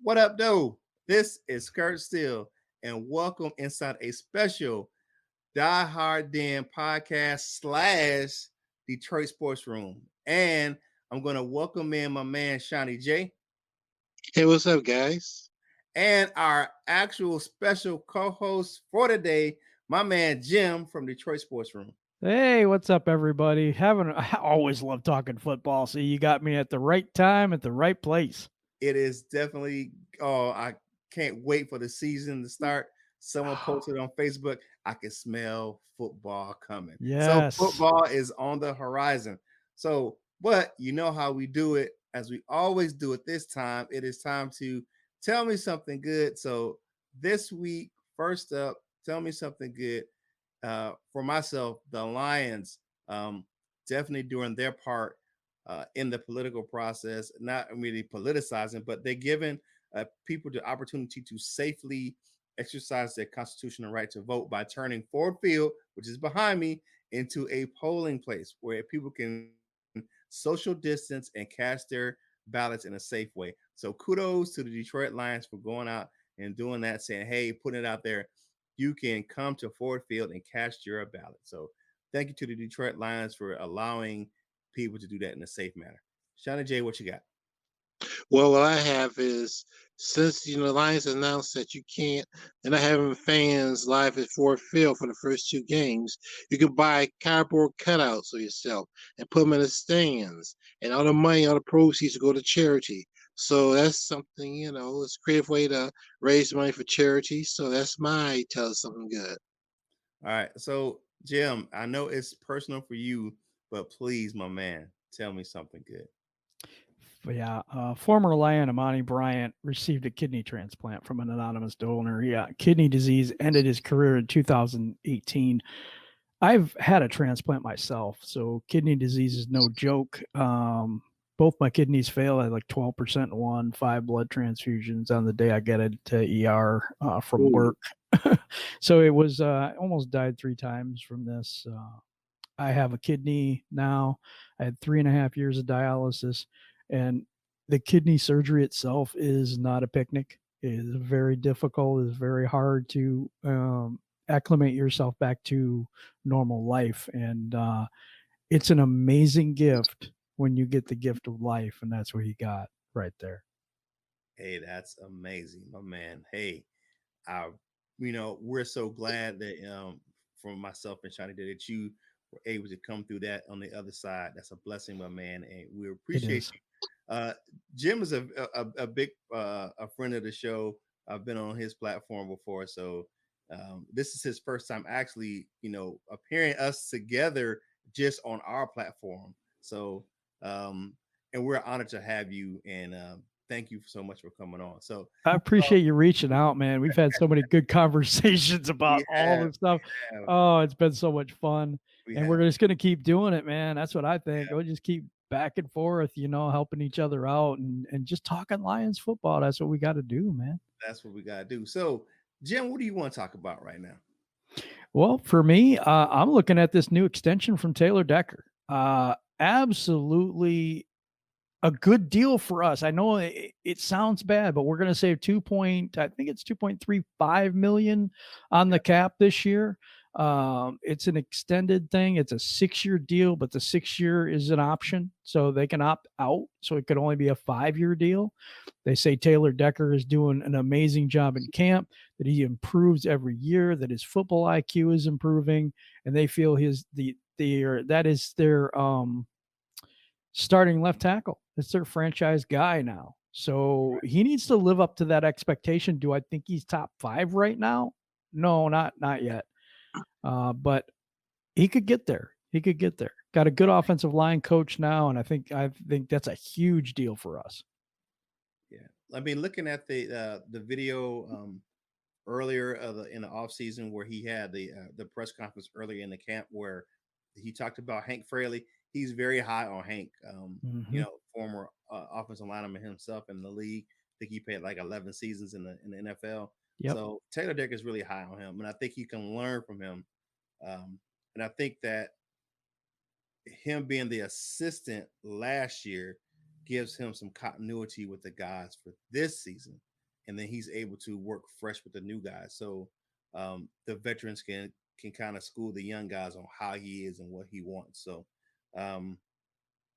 What up, though? This is Kurt Steele, and welcome inside a special Die Hard Den podcast slash Detroit Sports Room. And I'm going to welcome in my man, Shawnee J, Hey, what's up, guys? and our actual special co host for today, my man, Jim from Detroit Sports Room. Hey, what's up, everybody? I always love talking football. So you got me at the right time, at the right place. It is definitely, I can't wait for the season to start. Someone posted on Facebook, I can smell football coming. So Yes. football is on the horizon. So, but you know how we do it, as we always do it this time. It is time to tell me something good. So this week, first up, tell me something good. For myself, the Lions definitely doing their part in the political process, not really politicizing, but they're giving people the opportunity to safely exercise their constitutional right to vote by turning Ford Field, which is behind me, into a polling place where people can social distance and cast their ballots in a safe way. So kudos to the Detroit Lions for going out and doing that, saying, hey, putting it out there, you can come to Ford Field and cast your ballot. So thank you to the Detroit Lions for allowing people to do that in a safe manner. Shauna J, what you got? Well, what I have is since the Lions announced that you can't, they're not having fans live at Ford Field for the first two games. You can buy cardboard cutouts of yourself and put them in the stands, and all the money, all the proceeds will go to charity. So that's something, it's a creative way to raise money for charity. So that's my tell us something good. All right. So, Jim, I know it's personal for you, but please, my man, tell me something good. But yeah, former Lion Amani Bryant received a kidney transplant from an anonymous donor. Yeah, kidney disease ended his career in 2018. I've had a transplant myself, so kidney disease is no joke. Both my kidneys failed. I had like 12% in one, 5 blood transfusions on the day I got into ER from Ooh. work. So it was I almost died 3 times from this. I have a kidney now. I had 3.5 years of dialysis, and the kidney surgery itself is not a picnic. It is very difficult. It's very hard to acclimate yourself back to normal life, and it's an amazing gift when you get the gift of life, and that's what he got right there. Hey, that's amazing, my man. Hey, I, we're so glad that for myself and Shani that you were able to come through that on the other side. That's a blessing, my man, and we It appreciate is. you. Jim is a big a friend of the show. I've been on his platform before, so this is his first time actually, appearing us together just on our platform. So, um, and we're honored to have you, and thank you so much for coming on. So, I appreciate you reaching out, man. We've had so many good conversations we about all have, this stuff. have Oh, it's been so much fun. we And have. we're just going to keep doing it, man. That's what I think. We'll just keep back and forth, helping each other out and just talking Lions football. That's what we got to do, man. That's what we gotta do. So, Jim, what do you want to talk about right now? Well, for me, I'm looking at this new extension from Taylor Decker. Absolutely a good deal for us. I know it sounds bad, but we're going to save I think it's 2.35 million on the cap this year. It's an extended thing. It's a 6-year deal, but the 6-year is an option, so they can opt out. So it could only be a 5-year deal. They say Taylor Decker is doing an amazing job in camp, that he improves every year, that his football IQ is improving, and they feel that is their starting left tackle. It's their franchise guy now. So he needs to live up to that expectation. Do I think he's top 5 right now? No, not yet. But he could get there. He could get there. Got a good offensive line coach now, and I think that's a huge deal for us. Yeah, I mean, looking at the video earlier in the off season where he had the press conference earlier in the camp where he talked about Hank Fraley. He's very high on Hank. Mhm. Former offensive lineman himself in the league. I think he played like 11 seasons in the NFL. Yep. So Taylor Deck is really high on him, and I think you can learn from him. And I think that him being the assistant last year gives him some continuity with the guys for this season. and then he's able to work fresh with the new guys. So the veterans can kind of school the young guys on how he is and what he wants. So um,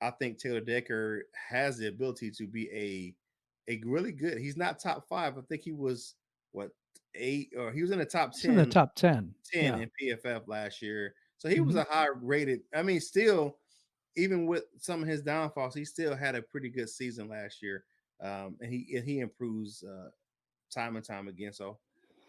I think Taylor Decker has the ability to be a really good. He's not top five. I think he was what eight, or he was in the top He's in the 10 top 10. 10 Yeah. in PFF last year. So he was Mhm. a high rated. I mean, still, even with some of his downfalls, he still had a pretty good season last year. And he improves time and time again. So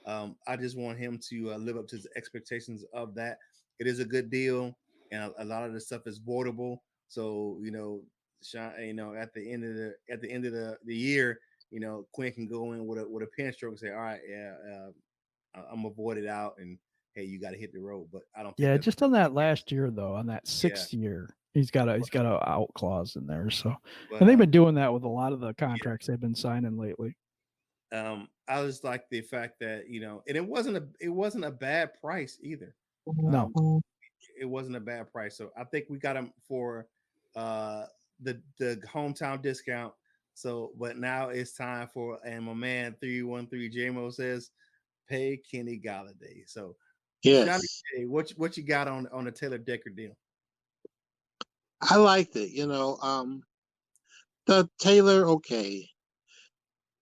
I just want him to live up to the expectations of that. It is a good deal, and a lot of the stuff is voidable. So at the end of the year, Quinn can go in with a pen stroke and say, "All right, yeah, I'm gonna void it out," and hey, you got to hit the road. But I don't think Yeah, that's just on that last year though, on that yeah. 6th year, he's got a out clause in there. So, But and they've been doing that with a lot of the yeah, contracts they've been signing lately. I just like the fact that and it wasn't a bad price either. No, Um, it wasn't a bad price. So I think we got him for uh the hometown discount. So, but now it's time for, and my man 313 JMO says, pay Kenny Galladay. So Johnny Yes, J, what you got on the Taylor Decker deal? I liked it. The Taylor, okay.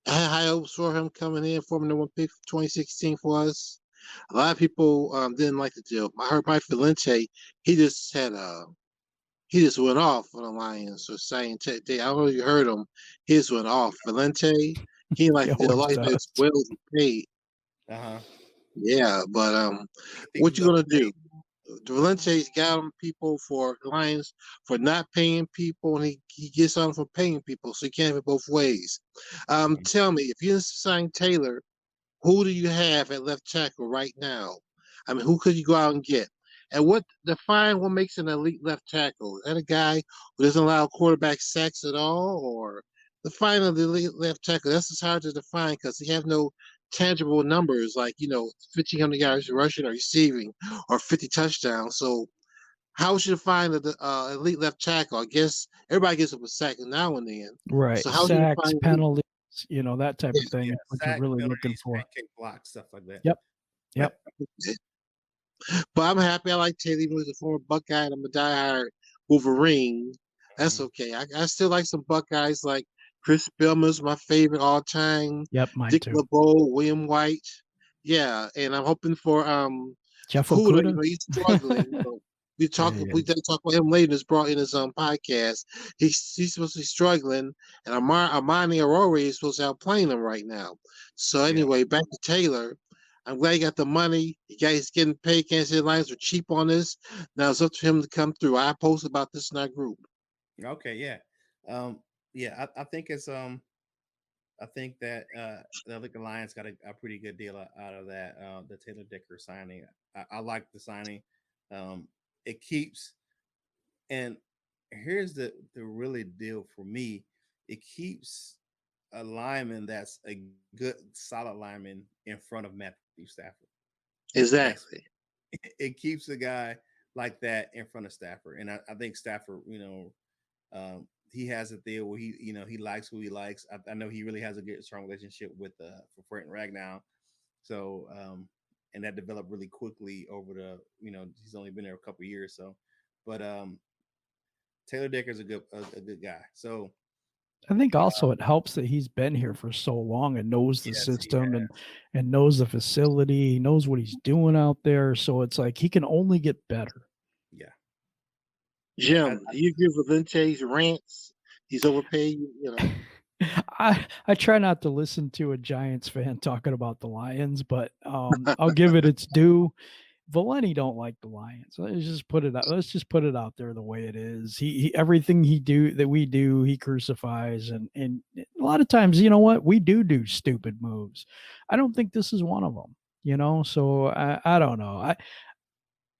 I had high hopes for him coming in, forming the one pick for 2016 for us. A lot of people didn't like the deal. I heard Mike Valente, he just had he just went off on the Lions or saying, I don't know if you heard him. He just went off. Valente, he he liked the deal. A always lot of does. as well as he paid. Uh-huh. Yeah, but You think what he's you gonna do? overpaid? Valente's got on people for Lions for not paying people, and he gets on for paying people, so you can't have it both ways. Mhm. Tell me, if you sign Taylor, who do you have at left tackle right now? I mean, who could you go out and get? And what makes an elite left tackle? Is that a guy who doesn't allow quarterback sacks at all, or define the elite left tackle? That's just hard to define because he have no tangible numbers like 1,500 yards rushing or receiving or 50 touchdowns. So how would you define the elite left tackle? I guess everybody gets up a sack now and then. Right. So how do you Sacks, define elite? penalties, that type of thing Yeah, is what you're sack really looking penalties, for. pancake blocks, stuff like that. Yep. But Yep. But I'm happy. I like Taylor, even though he's a former Buckeye, and I'm a diehard Wolverine. That's mhm, okay. I still like some Buckeyes like Chris Spillman's my favorite all time. Yep. Mine Dick too. LeBeau, William White. Yeah, and I'm hoping for Jeff Okuda. Okuda. He's struggling. Yeah, he We is. did talk about him later. It's brought in his podcast. He's supposed to be struggling, and Armani Aurora is supposed to be outplaying him right now. So yeah. anyway, back to Taylor. I'm glad he got the money. He's getting paid. Kansas City Lions were cheap on this. Now it's up to him to come through. I posted about this in our group. Okay, yeah. Yeah, I think it's I think that the Liquor Lions got a pretty good deal out of that. The Taylor Decker signing, I like the signing. It keeps, and here's the really deal for me. It keeps a lineman that's a good solid lineman in front of Matthew Stafford. That's Exactly. it keeps a guy like that in front of Stafford, and I think Stafford, he has a deal where he likes who he likes. I know he really has a good strong relationship with for Frank Ragnow. So and that developed really quickly over he's only been there a couple of years. So, but Taylor Decker's a good guy. So I think also it helps that he's been here for so long and knows the yes, he system has. and knows the facility. He knows what he's doing out there. So it's like he can only get better. Yeah, yeah. Jim, do you agree with Valente's rants? He's overpaid, you know. I try not to listen to a Giants fan talking about the Lions, but I'll give it its due. Valenti don't like the Lions. Let's just put it out. Let's just put it out there the way it is. He everything we do, he crucifies, and a lot of times, you know what, we do stupid moves. I don't think this is one of them. So I don't know.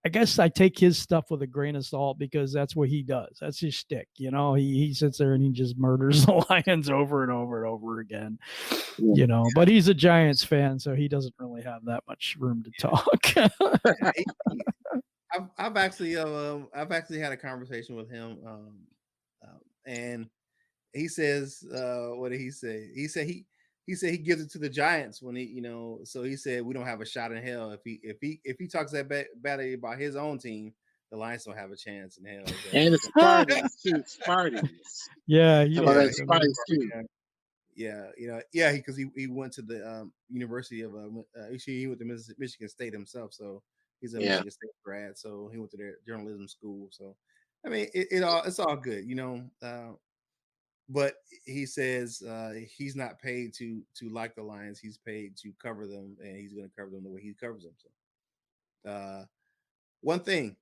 I guess I take his stuff with a grain of salt because that's what he does. That's his shtick. He sits there and he just murders the Lions over and over and over again. Yeah. But he's a Giants fan, so he doesn't really have that much room to talk. Yeah. I've actually had a conversation with him, and he says, what did he say? He said he said he gives it to the Giants when he, so he said we don't have a shot in hell if he talks that badly about his own team, the Lions don't have a chance in hell. And the Spartans too. Spartans. Yeah, you How don't about Yeah, that like them either. Spartans too? yeah, because he went to the University of actually he went to Michigan State himself, so he's a Yeah. Michigan State grad, so he went to their journalism school. So I mean, it's all good, but he says he's not paid to like the Lions. He's paid to cover them, and he's going to cover them the way he covers them. So, one thing,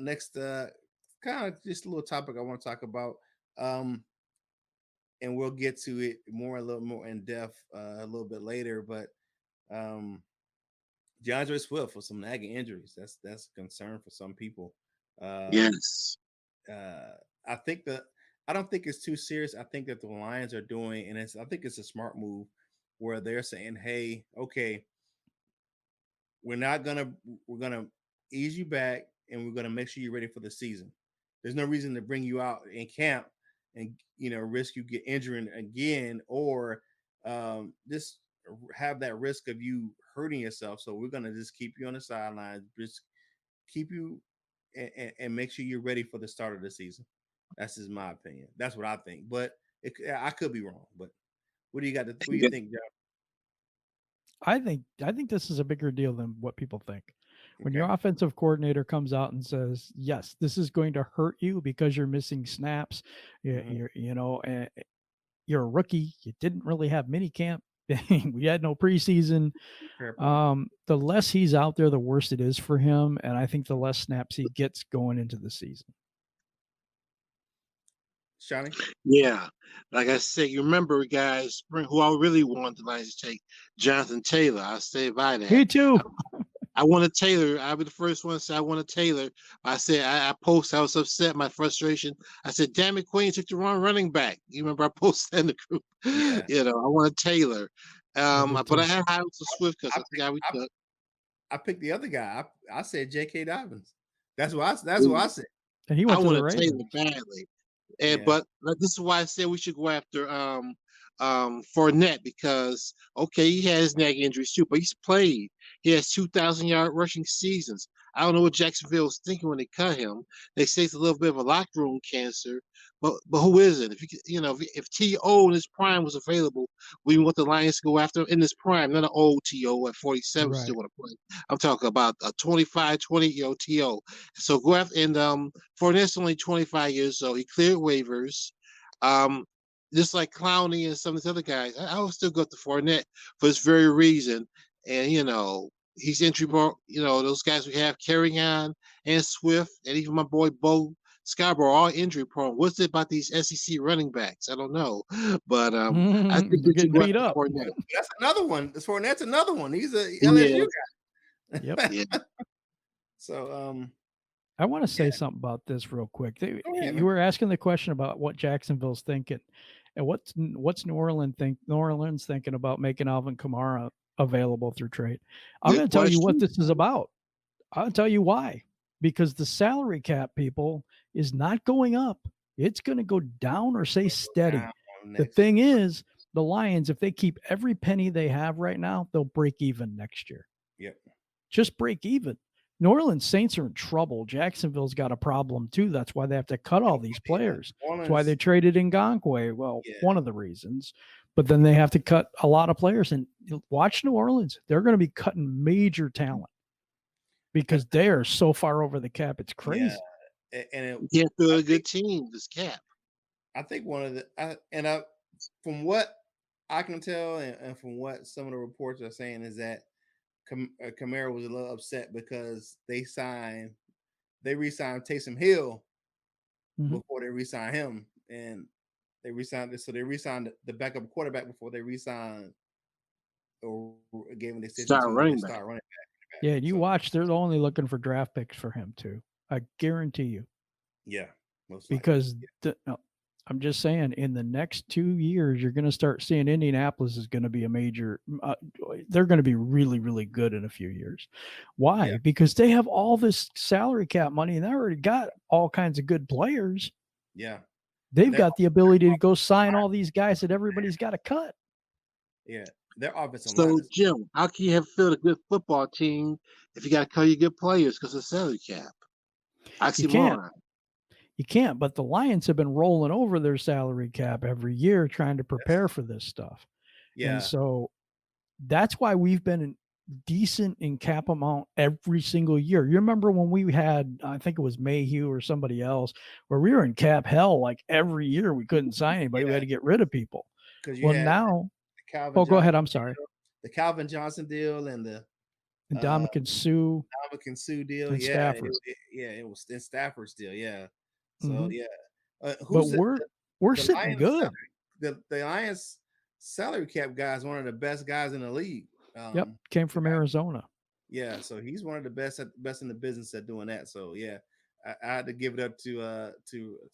next, kind of just a little topic I want to talk about, and we'll get to it a little more in depth a little bit later. But um, DeAndre Swift with some nagging injuries. That's a concern for some people. Uh, Yes. uh, I think that I don't think it's too serious. I think that the Lions are doing, and I think it's a smart move where they're saying, "Hey, okay, we're not gonna we're gonna ease you back, and we're gonna make sure you're ready for the season. There's no reason to bring you out in camp and risk you get injuring again, or just have that risk of you hurting yourself. So we're gonna just keep you on the sidelines, just keep you and make sure you're ready for the start of the season." That's just my opinion. That's what I think, but I could be wrong. But what do you got? What do you think, John? I think this is a bigger deal than what people think. When your Okay. offensive coordinator comes out and says, "Yes, this is going to hurt you because you're missing snaps," Mhm. and you're a rookie. You didn't really have mini camp. We had no preseason. Fair point. The less he's out there, the worse it is for him, and I think the less snaps he gets going into the season. Shawnee? Yeah. Like I said, you remember, guys, spring who I really wanted the Lions to take Jonathan Taylor. I'll stay by that. Me too. I wanted Taylor. I'll be the first one to say I wanted Taylor. I said I posted. I was upset. My frustration. I said, "Damn it, Queen took the wrong running back." You remember I posted in the group. Yeah. I wanted Taylor. I did But I too. had high hopes of Swift because I that's the guy we picked, took. I picked the other guy. I said J.K. Dobbins. That's what I said. And he I went to the wanted Taylor Ravens. badly. And Yeah. but this is why I said we should go after Fournette because okay, he has neck injuries too, but he's played. He has 2,000-yard rushing seasons. I don't know what Jacksonville was thinking when they cut him. They say it's a little bit of a locker room cancer, but who isn't? If if T.O. in his prime was available, we want the Lions to go after him in his prime, not an old T.O. at 47 Right. still want to play. I'm talking about a 25, 20-year-old T.O. So go after and Fournette's only 25 years old. He cleared waivers. Um, just like Clowney and some of these other guys, I would still go to Fournette for this very reason. And he's entry bar. Those guys we have carrying on and Swift and even my boy Bo Scarborough all injury prone. What's it about these SEC running backs? I don't know, but I think They're we should getting go beat after up. Fournette. That's another one. That's another one. He's a LSU Yeah, Yep. guy. yeah, So I want to say yeah. something about this real quick. Go ahead, You man. were asking the question about what Jacksonville's thinking, and what's New Orleans thinking about making Alvin Kamara available through trade. I'm good going to tell you what question. this is about. I'll tell you why. Because the salary cap, people, is not going up. It's going to go down or stay steady. Down The next. thing is, the Lions, if they keep every penny they have right now, they'll break even next year. Yep. Just break even. New Orleans Saints are in trouble. Jacksonville's got a problem too. That's why they have to cut all these players. That's why they traded Ngakoue. Well, Yeah. one of the reasons. But then they have to cut a lot of players. And watch New Orleans. They're going to be cutting major talent because they are so far over the cap. It's crazy. Yeah. And You can't throw a good team. This cap. I think one of from what I can tell, and from what some of the reports are saying, is that Kamara was a little upset because they re-signed Taysom Hill before they re-signed him, and they re-signed the backup quarterback before they re-signed or gave him the extension Start to running the back. star running back. Yeah, and you So, watch, they're only looking for draft picks for him too. I guarantee you. yeah, most likely. Because I'm just saying, in the next 2 years, you're going to start seeing Indianapolis is going to be a major. They're going to be really, really good in a few years. Why? Yeah. Because they have all this salary cap money, and they already got all kinds of good players. Yeah. They've got the ability to go sign all these guys that everybody's got to cut. Yeah, their offensive line So, is Jim, how can you have filled a good football team if you got to call you good players because of salary cap? You can't. Oxymoron. You can't. But the Lions have been rolling over their salary cap every year trying to prepare yes. for this stuff. And Yeah, so that's why we've been decent in cap amount every single year. You remember when we had, I think it was Mayhew or somebody else, where we were in cap hell like every year. We couldn't sign anybody. We had yeah, to get rid of people. because you Well, had now, the Calvin oh, go ahead. Johnson I'm sorry. deal, the Calvin Johnson deal, and the And uh Dominican Sue Dominican Sue deal. and Yeah, Stafford. yeah, it was in Stafford's deal. Yeah, so Hmm. yeah, But who's we're the sitting Lions good. the Lions salary cap guy is one of the best guys in the league. Yep. Came The from guy, Arizona. yeah, so he's one of the best in the business at doing that. So yeah, I had to give it up to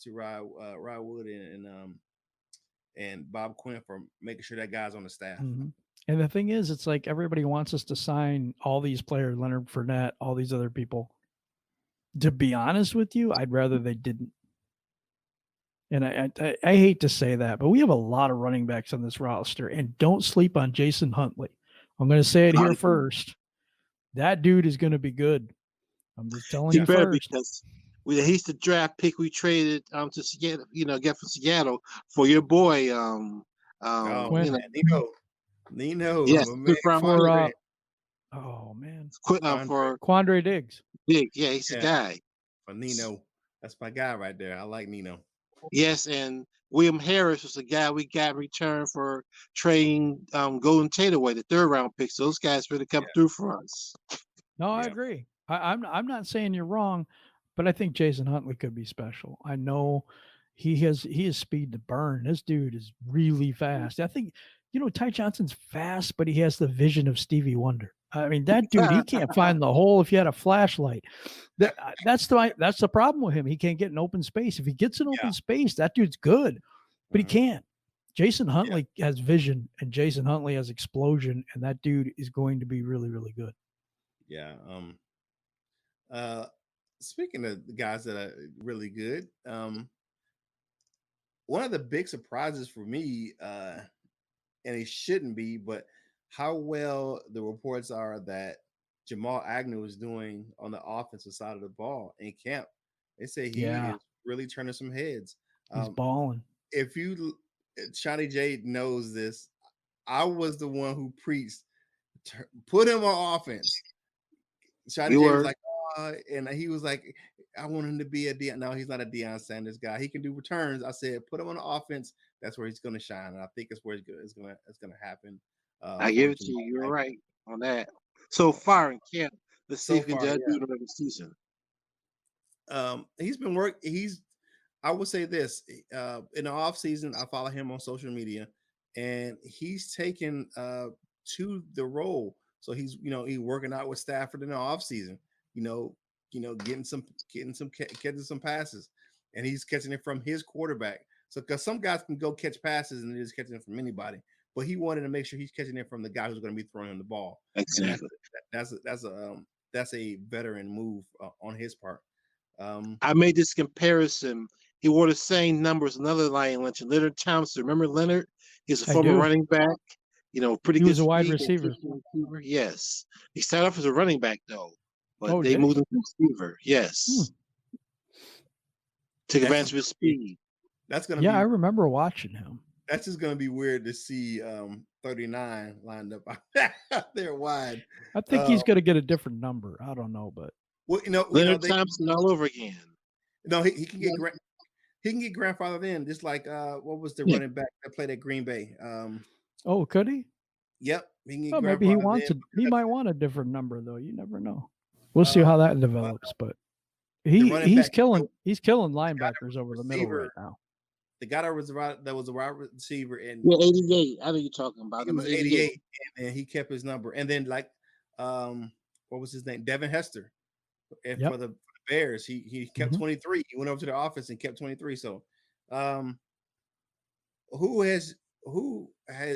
Rod Wood and Bob Quinn for making sure that guy's on the staff. Hmm. And the thing is, it's like everybody wants us to sign all these players, Leonard Fournette, all these other people. To be honest with you, I'd rather they didn't. And I hate to say that, but we have a lot of running backs on this roster, and don't sleep on Jason Huntley. I'm going to say it here first. That dude is going to be good. I'm just telling He you better first. because he's the draft pick we traded to Seattle, get from Seattle for your boy Oh Quinn man, Nino, yes, my man, fifth round for pick. oh man, Andre. For Quandre Diggs. Big. Yeah, he's the Yeah, guy. for Nino. That's my guy right there. I like Nino. Yes, and William Harris was the guy we got in return for trading Golden Tate away, the third round picks. Those guys really come Yeah, through for us. No, I yeah, agree. I'm not saying you're wrong, but I think Jason Huntley could be special. I know he has speed to burn. This dude is really fast. I think Ty Johnson's fast, but he has the vision of Stevie Wonder. I mean, that dude, he can't find the hole if you had a flashlight. That's the problem with him. He can't get an open space. If he gets an yeah, open space, that dude's good, but he mhm, can't. Jason yeah, Huntley has vision, and Jason Huntley has explosion, and that dude is going to be really, really good. yeah. Uh, Speaking of the guys that are really good, one of the big surprises for me, and it shouldn't be, but how well the reports are that Jamal Agnew is doing on the offensive side of the ball in camp. They say he Yeah, is really turning some heads. he's Um, balling. if you, Shawnee J knows this, I was the one who preached, put him on offense. Shawnee You J was were. like, and he was like, I want him to be a Deion. No, he's not a Deion Sanders guy. He can do returns. I said, put him on the offense. That's where he's going to shine, and I think it's where it's going to happen I for give it to Jamal you. You're Agnew. right on that. So far in camp, let's see So if we can far, do yeah. it another season. He's been work. I would say this, in the off season, I follow him on social media, and he's taken to the role. So he's working out with Stafford in the off season. You know, catching some passes, and he's catching it from his quarterback. So because some guys can go catch passes and they're just catching it from anybody, but he wanted to make sure he's catching it from the guy who's going to be throwing him the ball, and Exactly. that's a veteran move on his part. Um, I made this comparison. He wore the same numbers another Lion legend, Leonard Thompson. Remember Leonard? He's a I former do. running back. Pretty He good was a wide speed. receiver. Receiver. Yes. He started off as a running back though, but Oh, they did he? moved him to receiver. Hmm. Yes. Took that's advantage just of his speed. that's gonna Yeah, I be remember watching him. that's just gonna be weird to see 39 lined up out there wide. I think Uh, he's going to get a different number. I don't know, but well, Leonard they Thompson all over again. he can get he can get grandfathered in, just like what was the Yeah. running back that played at Green Bay? oh, could he? Yep, he can get Oh, maybe he grandfathered wants in a. He because might want a different number though. You never know. We'll see uh, how that uh, develops, but the he running he's back, killing he's killing the guy that linebackers was a over the middle receiver, right now. the guy that was a wide receiver, and Yeah, 88. I know you're talking about he number was 88. 88, and he kept his number. And then um, what was his name? Devin Hester. And Yep. for the Bears, he kept Hmm. 23. He went over to the office and kept 23. So, um, who has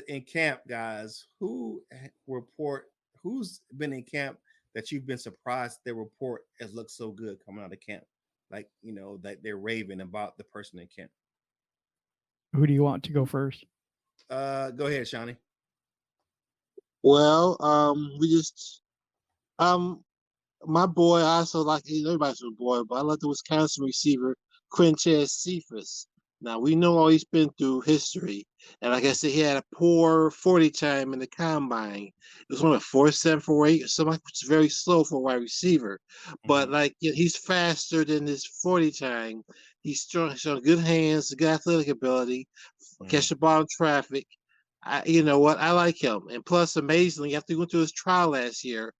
in camp, guys? Who's been in camp that you've been surprised their report has looked so good coming out of camp? Like that they're raving about the person in camp. Who do you want to go first? Go ahead, Shawnee. Well, we just um my boy, I also like everybody's a boy, but I like the Wisconsin receiver Quintez Cephas. Now we know all he's been through history, and like I said, he had a poor 40 time in the combine. It was one of 4.7, 4.8, or something, which is very slow for a wide receiver. But Mhm, like he's faster than his 40 time. He's strong, showing good hands, good athletic ability, mhm. catch the ball in traffic. You know what? I like him, and plus, amazingly, after he went through his trial last year,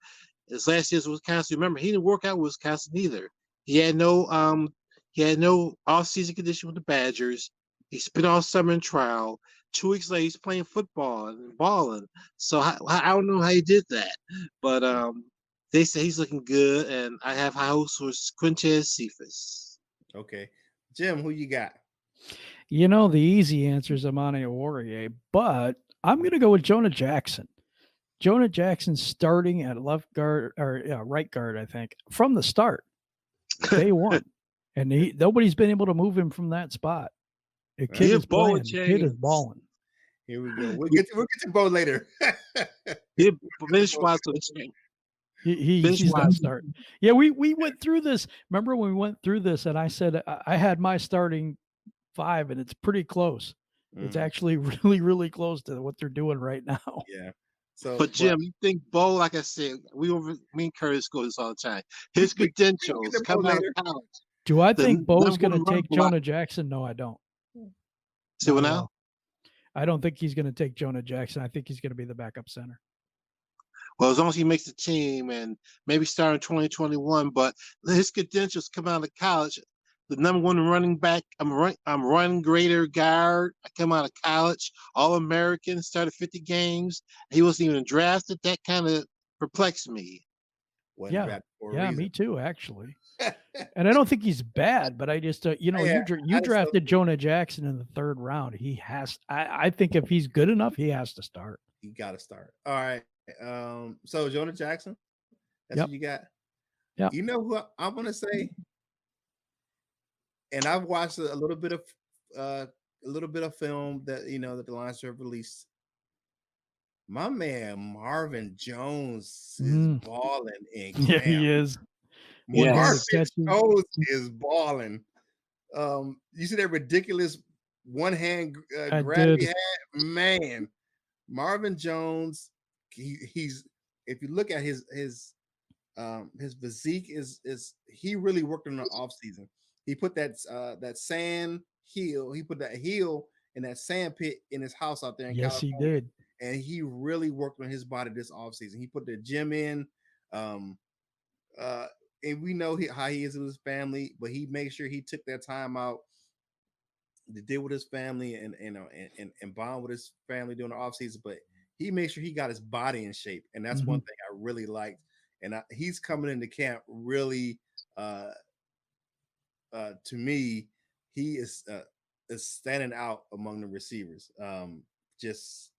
his last year's Wisconsin. Remember, he didn't work out with Wisconsin either. He had no he had no off season condition with the Badgers. He spent all summer in trial. 2 weeks later, he's playing football and balling. So I don't know how he did that, but they say he's looking good, and I have high hopes for Quintez Cephas. Okay. Jim, who you got? You know, the easy answer is Amani Warrior, but I'm going to go with Jonah Jackson. Jonah Jackson starting at left guard or right guard, I think, from the start, day one, and nobody's been able to move him from that spot. The All right, kid He a is ball playing. The kid is chains. balling. here we go. We'll He, get to Bo later. he We'll get to finish Bo wise later. finish He's not wise. starting. Yeah, we went through this. Remember when we went through this, and I said I had my starting five, and it's pretty close. It's Mhm, actually really close to what they're doing right now. yeah. So, But but Jim, you think Bo, like I said, me and Curtis go this all the time. we His we can get credentials to Bo coming out of later. college, Do I the think Bo's number going to one run take block. Jonah Jackson? No, I don't. See what Not at now? all. I don't think he's going to take Jonah Jackson. I think he's going to be the backup center. Well, as long as he makes the team and maybe start in 2021, but his credentials come out of college. The number one running back, I'm run greater guard. I come out of college, All American, started 50 games. He wasn't even drafted. That kind of perplexed me. Wasn't Yeah. drafted for a Yeah, reason. me too, actually. And I don't think he's bad, but I just, Yeah, you I just don't drafted think Jonah Jackson in the third round. He has, I think if he's good enough, he has to start. he got to start. All right. So Jonah Jackson, that's what Yep. you got. Yep. You know who I'm gonna say, and I've watched uh a little bit of film that that the Lions have released. My man Marvin Jones is Mm. balling in Yeah, camp. he is. One Marvin handed Yes. catches. Jones is balling. You see that ridiculous one hand I grab he did. had? Man, Marvin Jones, he's if you look at his physique is he really worked on the off season. He put that sand heel, he put that heel in that sand pit in his house out there in Yes, he California, did. and he really worked on his body this off season. He put the gym in, um, uh, and we know how he is with his family, but he made sure he took that time out to deal with his family and bond with his family during the off season. But he made sure he got his body in shape, and that's one Mhm. thing I really liked. And he's coming into camp really. Uh, to me, he is standing out among the receivers. Just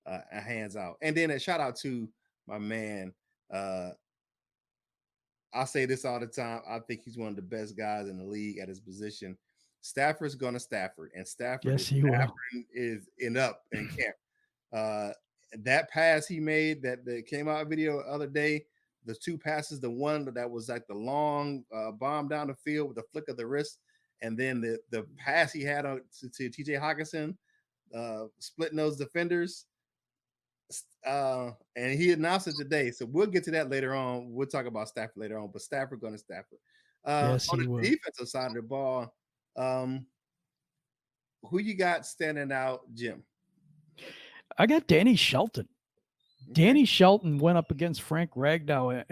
a hands out. And then a shout out to my man. Uh, I say this all the time. I think he's one of the best guys in the league at his position. Stafford's going to Stafford, and Stafford Yes, is he will. up in camp. Uh, that pass he made that came out video the other day, the two passes, the one that was like the long bomb down the field with the flick of the wrist, and then the pass he had to TJ Hawkinson, splitting those defenders. And he announced it today, so we'll get to that later on. We'll talk about Stafford later on, but Stafford going to Stafford. Yes, On he the will. defensive side of the ball, um, who you got standing out, Jim? I got Danny Shelton. Okay, Danny Shelton went up against Frank Ragnow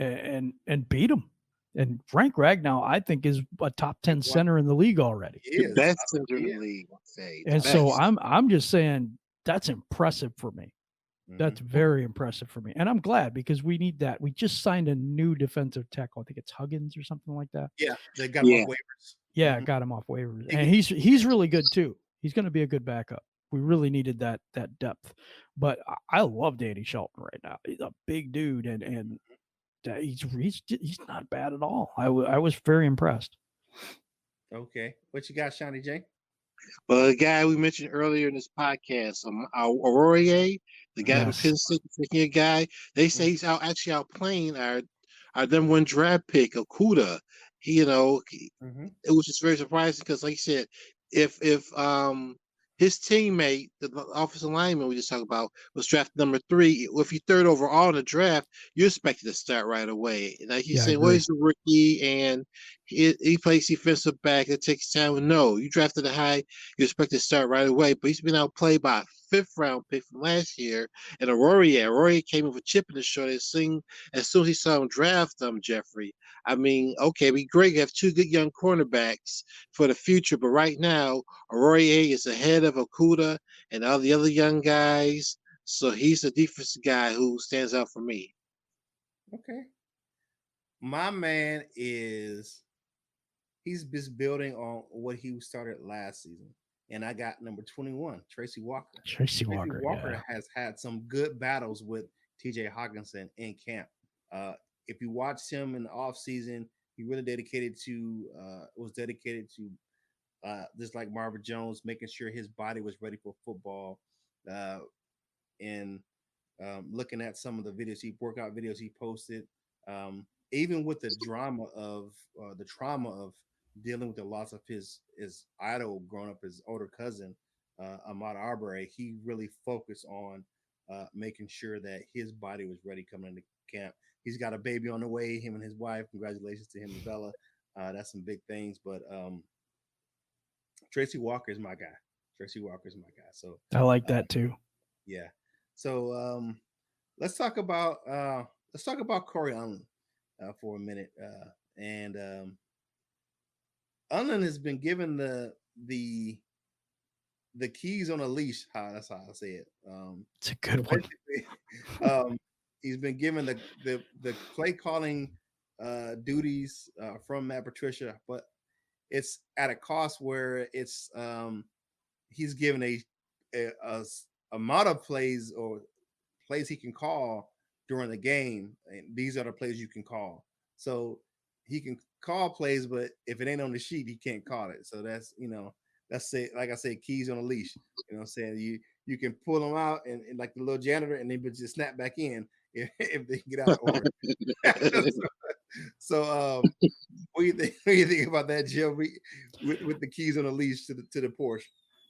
and beat him. And Frank Ragnow, I think, is a top 10 one center in the league already. he The is. best I think center he in the is. league, I'd say. The And so best. I'm just saying that's impressive for me. Mhm. That's very impressive for me. And I'm glad because we need that. We just signed a new defensive tackle. I think it's Huggins or something like that. Yeah, they got him off Yeah. waivers. Yeah, Mhm. got him off waivers. He And get- he's really good too. He's going to be a good backup. We really needed that depth. But I love Danny Shelton right now. He's a big dude and he's not bad at all. I was very impressed. Okay, what you got, Shawnee J? But the guy we mentioned earlier in this podcast, Aurorier, the guy, the Yes. Penn State second-year guy, they say he's actually outplaying our number one draft pick, Okuda. Mm-hmm. It was just very surprising because, like you said, if his teammate, the offensive lineman we just talked about, was drafted number 3, if you third overall in the draft, you're expected to start right away. Like you Yeah, I say, well, agree. he's a rookie and he plays defensive back. It takes time. No, you drafted a high, you're expected to start right away. But he's been outplayed by a fifth-round pick from last year, and Aurorier came with a chip in his shoulder. As soon as he saw him draft Jeffrey. I mean, okay, it'd be great to have 2 good young cornerbacks for the future, but right now, Aurorier is ahead of Okuda and all the other young guys. So he's the defensive guy who stands out for me. Okay. My man he's just building on what he started last season. And I got number 21, Tracy Walker. Tracy Tracy Walker. Walker Yeah. has had some good battles with TJ Hawkinson in camp. Uh, if you watched him in the offseason, he really was dedicated to just like Marvin Jones, making sure his body was ready for football. Uh, and looking at some of the workout videos he posted, even with the trauma of dealing with the loss of his idol growing up, his older cousin, Ahmad Arbery, he really focused on making sure that his body was ready coming into camp. He's got a baby on the way, him and his wife. Congratulations to him and Bella. That's some big things. But Tracy Walker is my guy. Tracy Walker is my guy. So I like uh, that too. yeah. So let's talk about Corey Unlin for a minute. And Unlin has been given the keys on a leash. That's how I say it. It's a good one. Basically, he's been given the play calling duties from Matt Patricia, but it's at a cost where he's given a amount of plays or plays he can call during the game, and these are the plays you can call. So he can call plays, but if it ain't on the sheet, he can't call it. So that's it. Like I said, keys on a leash. You know what I'm saying? You can pull them out and like the little janitor, and then just snap back in if they get out of order. So what do you think? What do you think about that, Joe? With the keys on a leash to the Porsche?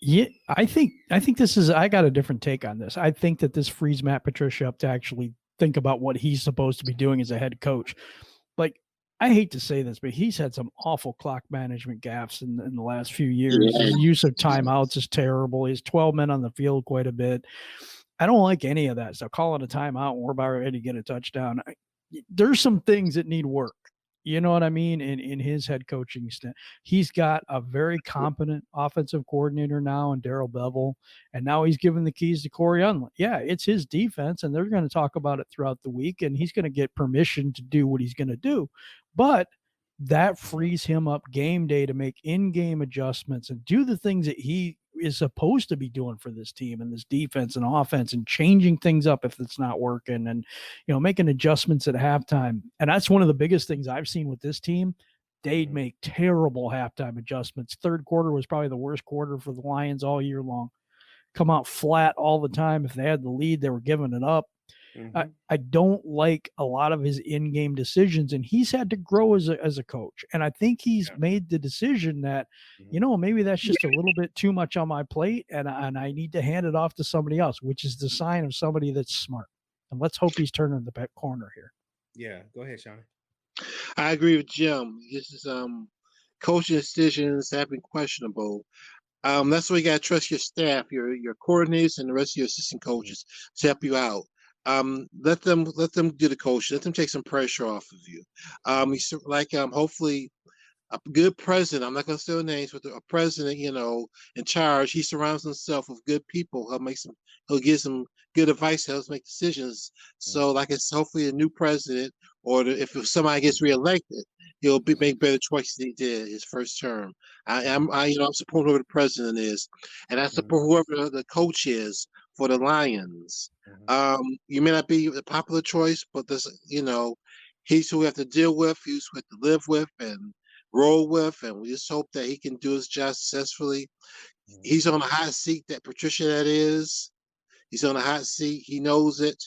Yeah, I think this is. I got a different take on this. I think that this frees Matt Patricia up to actually think about what he's supposed to be doing as a head coach. Like, I hate to say this, but he's had some awful clock management gaffes in the last few years. His use of timeouts is terrible. He's 12 men on the field quite a bit. I don't like any of that. So calling a timeout and we're about ready to get a touchdown. There's some things that need work. You know what I mean? In his head coaching stint, he's got a very competent offensive coordinator now in Daryl Bevel, and now he's given the keys to Corey Unlin. Yeah, it's his defense, and they're going to talk about it throughout the week, and he's going to get permission to do what he's going to do. But that frees him up game day to make in-game adjustments and do the things that he is supposed to be doing for this team and this defense and offense, and changing things up if it's not working, and making adjustments at halftime. And that's one of the biggest things I've seen with this team. They'd make terrible halftime adjustments. Third quarter was probably the worst quarter for the Lions all year long. Come out flat all the time. If they had the lead, they were giving it up. Mm-hmm. I don't like a lot of his in-game decisions, and he's had to grow as a coach. And I think he's made the decision that, maybe that's just a little bit too much on my plate, and I need to hand it off to somebody else, which is the sign of somebody that's smart. And let's hope he's turning the back corner here. Yeah, go ahead, Shawnee. I agree with Jim. This is coaching decisions have been questionable. That's why you gotta trust your staff, your coordinators, and the rest of your assistant coaches to help you out. Let them do the coaching. Let them take some pressure off of you. Hopefully a good president. I'm not going to say names, but a president, in charge. He surrounds himself with good people. He'll give some good advice. Helps make decisions. So, like it's hopefully a new president, or if somebody gets reelected, he'll make better choices than he did his first term. I'm supporting whoever the president is, and I support whoever the coach is for the Lions. You may not be the popular choice, but he's who we have to deal with. He's who we have to live with and roll with, and we just hope that he can do his job successfully. Mhm. He's on a hot seat. That Patricia, that is. He's on a hot seat. He knows it.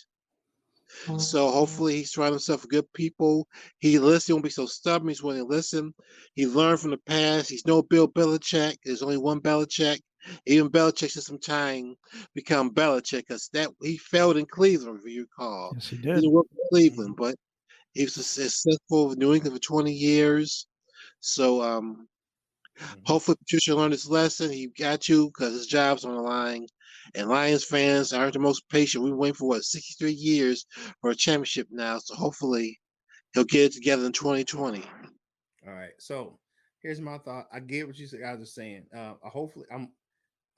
So hopefully he surrounds himself with good people. He listens. He won't be so stubborn. He's willing to listen. He learned from the past. He's no Bill Belichick. There's only one Belichick. Even Belichick took some time become Belichick because that he failed in Cleveland, if you recall. Yes, he He did. didn't work in Mhm. Cleveland, but he was successful with New England for 20 years. So Mhm. hopefully Patricia learned his lesson. He got you because his job's on the line. And Lions fans aren't the most patient. We've been waiting for 63 years for a championship now. So hopefully he'll get it together in 2020. All right. So here's my thought. I get what you guys are saying. Hopefully,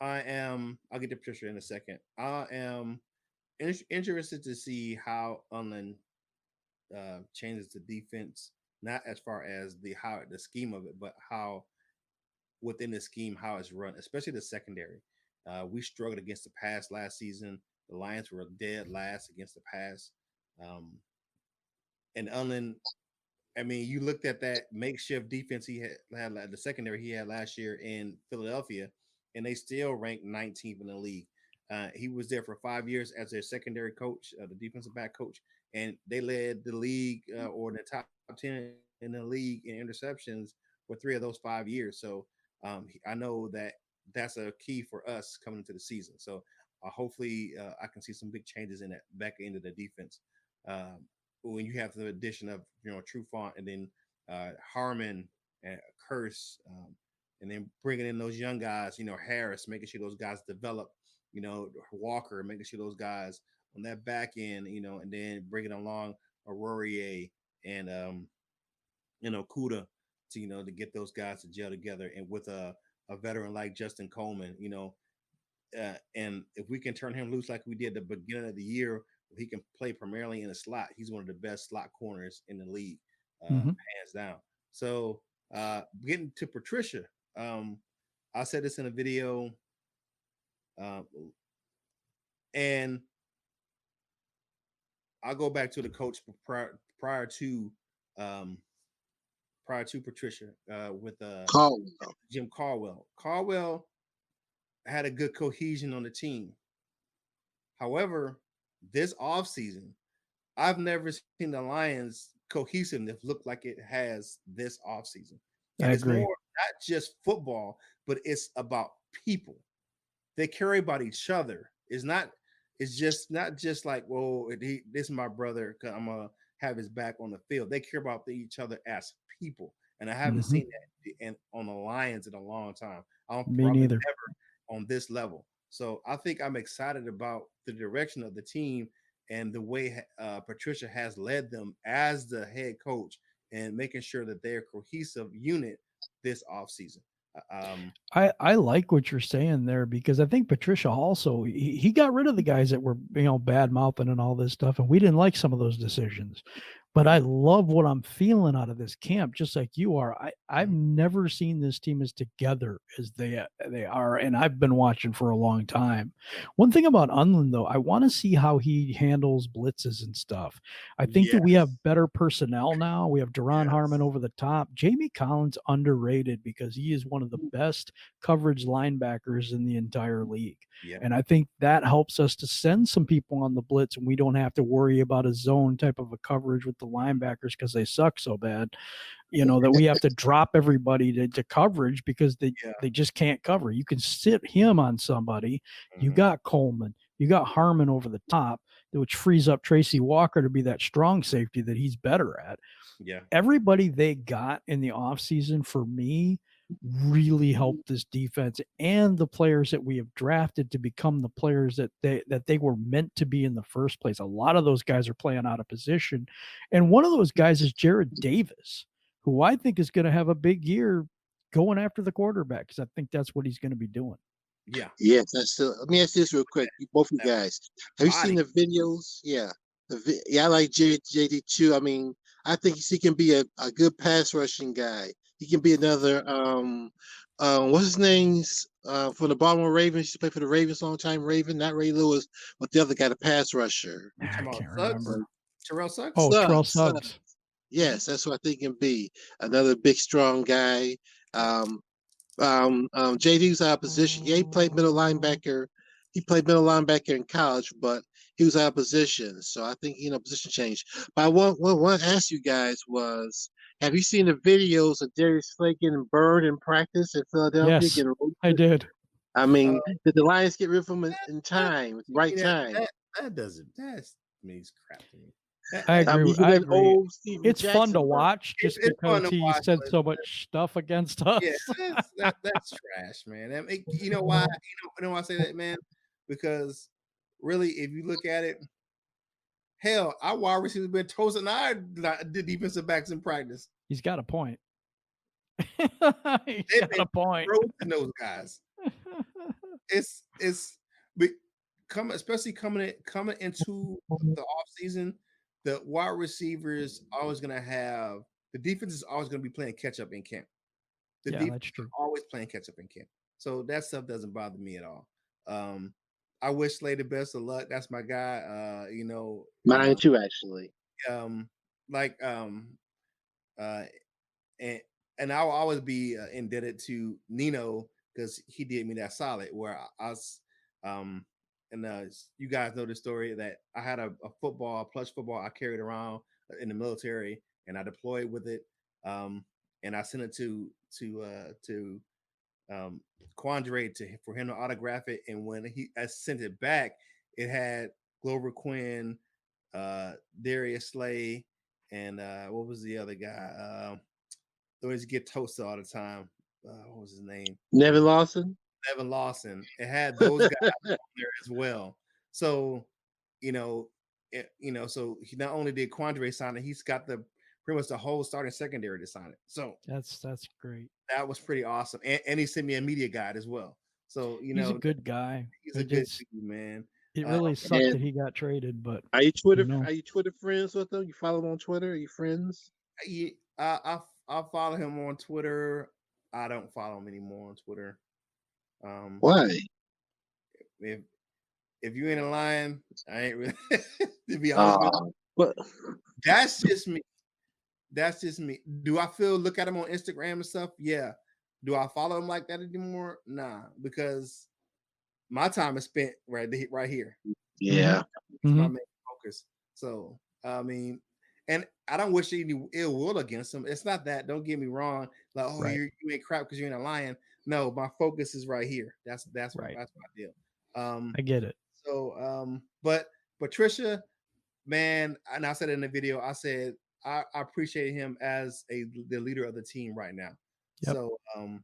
I am. I'll get the picture in a second. I am interested to see how Unlin changes the defense, not as far as the scheme of it, but how within the scheme how it's run, especially the secondary. We struggled against the pass last season. The Lions were dead last against the pass, um, and Unlin. I mean, you looked at that makeshift defense had the secondary he had last year in Philadelphia, and they still ranked 19th in the league. He was there for 5 years as their secondary coach, the defensive back coach, and they led the league or the top 10 in the league in interceptions for 3 of those 5 years. So I know that that's a key for us coming into the season. So hopefully I can see some big changes in that back end of the defense. Um, when you have the addition of True Font and then Harmon and Curse, and then bringing in those young guys, Harris, making sure those guys develop, Walker, making sure those guys on that back end, and then bringing along Aurorier and Kuda to to get those guys to gel together, and with a veteran like Justin Coleman, and if we can turn him loose like we did at the beginning of the year, he can play primarily in the slot. He's one of the best slot corners in the league, Hmm. hands down. So, getting to Patricia, um, I said this in a video, uh, and I'll go back to the coach prior to um, prior to Patricia with Caldwell. Jim Caldwell. Caldwell had a good cohesion on the team. However, this offseason, I've never seen the Lions cohesiveness look like it has this offseason. I And it's more agree. not just football, but it's about people. They care about each other. It's just not just like, well, this is my brother, 'cause I'm gonna have his back on the field. They care about each other as people. And I haven't Hmm. seen that on the Lions in a long time. I don't Me probably neither. never on this level. So I think I'm excited about the direction of the team and the way Patricia has led them as the head coach and making sure that they're a cohesive unit this offseason. I like what you're saying there because I think Patricia also he got rid of the guys that were bad mouthing and all this stuff, and we didn't like some of those decisions. But I Mhm, love what I'm feeling out of this camp, just like you are. I've mhm. never seen this team as together as they are, and I've been watching for a long time. Yeah. One thing about Unlin though, I want to see how he handles blitzes and stuff. I think that we Yes. have better personnel now. We have Duron Harmon Yes. over the top. Jamie Collins underrated because he is one of the best coverage linebackers in the entire league. Yep. And I think that helps us to send some people on the blitz and we don't have to worry about a zone type of a coverage with the linebackers because they suck so bad, that we have to drop everybody to coverage because Yeah. they just can't cover. You can sit him on somebody. You Mhm. got Coleman, you got Harmon over the top, which frees up Tracy Walker to be that strong safety that he's better at. Yeah. Everybody they got in the offseason for me really helped this defense and the players that we have drafted to become the players that they were meant to be in the first place. A lot of those guys are playing out of position. And one of those guys is Jared Davis, who I think is going to have a big year going after the quarterback because I think that's what he's going to be doing. Yeah. Yes, that's still. Let me ask this real quick. Both you That guys, have you seen body. the videos? Yeah, yeah, I like JD too. I mean, I think he can be a good pass rushing guy. He can be another. What's his name's from the Baltimore Ravens? He used to play for the Ravens a long time. Raven, not Ray Lewis, but the other guy, the pass rusher. You I talking about can't Suggs? remember. Terrell Suggs? Oh, Terrell Suggs. Suggs. Mhm. Yes, that's what I think he can be. Another big, strong guy. Yeah. Um, JD's out of position. Yeah, he played middle linebacker. He played middle linebacker in college, but he was out of position. So I think position change. But I want to ask you guys was, have you seen the videos of Darius Slay getting burned in practice in Philadelphia? Yes, I did. I Uh, mean, did the Lions get rid of him in that, time, at the right time? that doesn't that means crap to me. I I agree. mean, he I went agree. old Steven It's fun to Jackson burn. watch just It's fun because to he watch, said but so much stuff against yeah, us. that's trash, man. You know why? You know why I say that, man? Because really, if you look at it, hell, our wide receivers been toasting the defensive backs in practice. He's got a point. He's They've got been a point. roasting those guys. It's especially coming into the off season, the wide receivers always gonna have the defense is always gonna be playing catch up in camp. The Yeah, defense that's true. is always playing catch up in camp. So that stuff doesn't bother me at all. I wish Slay the best of luck. That's my guy. Mine too, actually. Um, like uh, and I will always be indebted to Nino because he did me that solid. Where I was, and you guys know the story that I had a plush football I carried around in the military, and I deployed with it, and I sent it to Quandre for him to autograph it. And when I sent it back, it had Glover Quinn, Darius Slay, and what was the other guy? Always get toasted all the time. What was his name? Nevin Lawson. Nevin Lawson. It had those guys on there as well. So, so he not only did Quandre sign it, he's got pretty much the whole starting secondary to sign it. So that's great. That was pretty awesome. And he sent me a media guide as well. So he's a good guy. He's a good dude, man. It really sucked that he got traded, but are you Twitter friends with him? You follow him on Twitter? Are you friends? I follow him on Twitter. I don't follow him anymore on Twitter. Why? If you ain't a lion, I ain't really to be honest. But that's just me. That's just me. Do I look at him on Instagram and stuff? Yeah. Do I follow him like that anymore? Nah, because my time is spent right here. Yeah. It's my main focus. So I mean, and I don't wish any ill will against him. It's not that. Don't get me wrong. Like, you ain't crap because you ain't a lion. No, my focus is right here. That's right. That's my deal. I get it. So, but Patricia, man, and I said in the video, I said I appreciate him as the leader of the team right now. Yep. So, all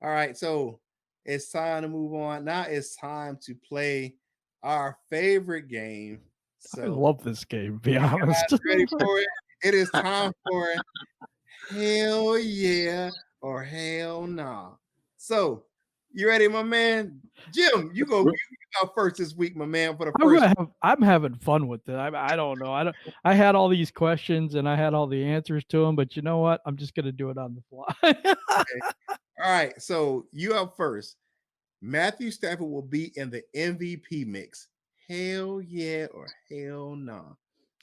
right. So it's time to move on. Now it's time to play our favorite game. So I love this game, be honest. Ready for it? It is time for Hell Yeah or Hell Nah. So you ready, my man? Jim, you go first this week, my man, for the first. I'm having fun with it. I don't know. I had all these questions and I had all the answers to them, but you know what? I'm just gonna do it on the fly. Okay. All right. So you up first. Matthew Stafford will be in the MVP mix. Hell yeah or hell no?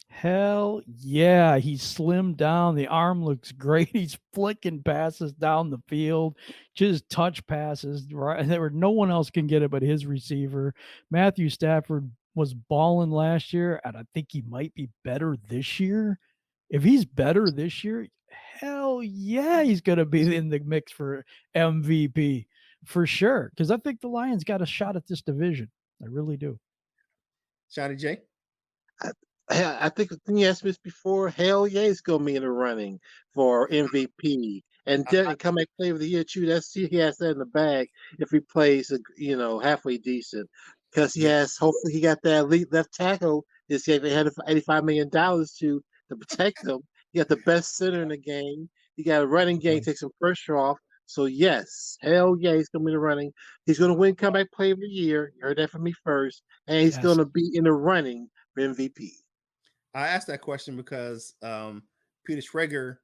Hell yeah. He's slimmed down. The arm looks great. He's flicking passes down the field, just touch passes. Right there, no one else can get it but his receiver. Matthew Stafford was balling last year, and I think he might be better this year. If he's better this year, hell yeah, he's going to be in the mix for MVP for sure. Because I think the Lions got a shot at this division. I really do. Shotty J? I think you asked me this before. Hell yeah, he's going to be in the running for MVP. And comeback player of the year, too. He has that in the bag if he plays, halfway decent. Because hopefully he got that elite left tackle this year. They had $85 million to protect him. He got the best center in the game. He got a running game, take some pressure off. So, yes, hell yeah, he's going to be in the running. He's going to win comeback player of the year. You heard that from me first. And he's going to be in the running for MVP. I asked that question because Peter Schrager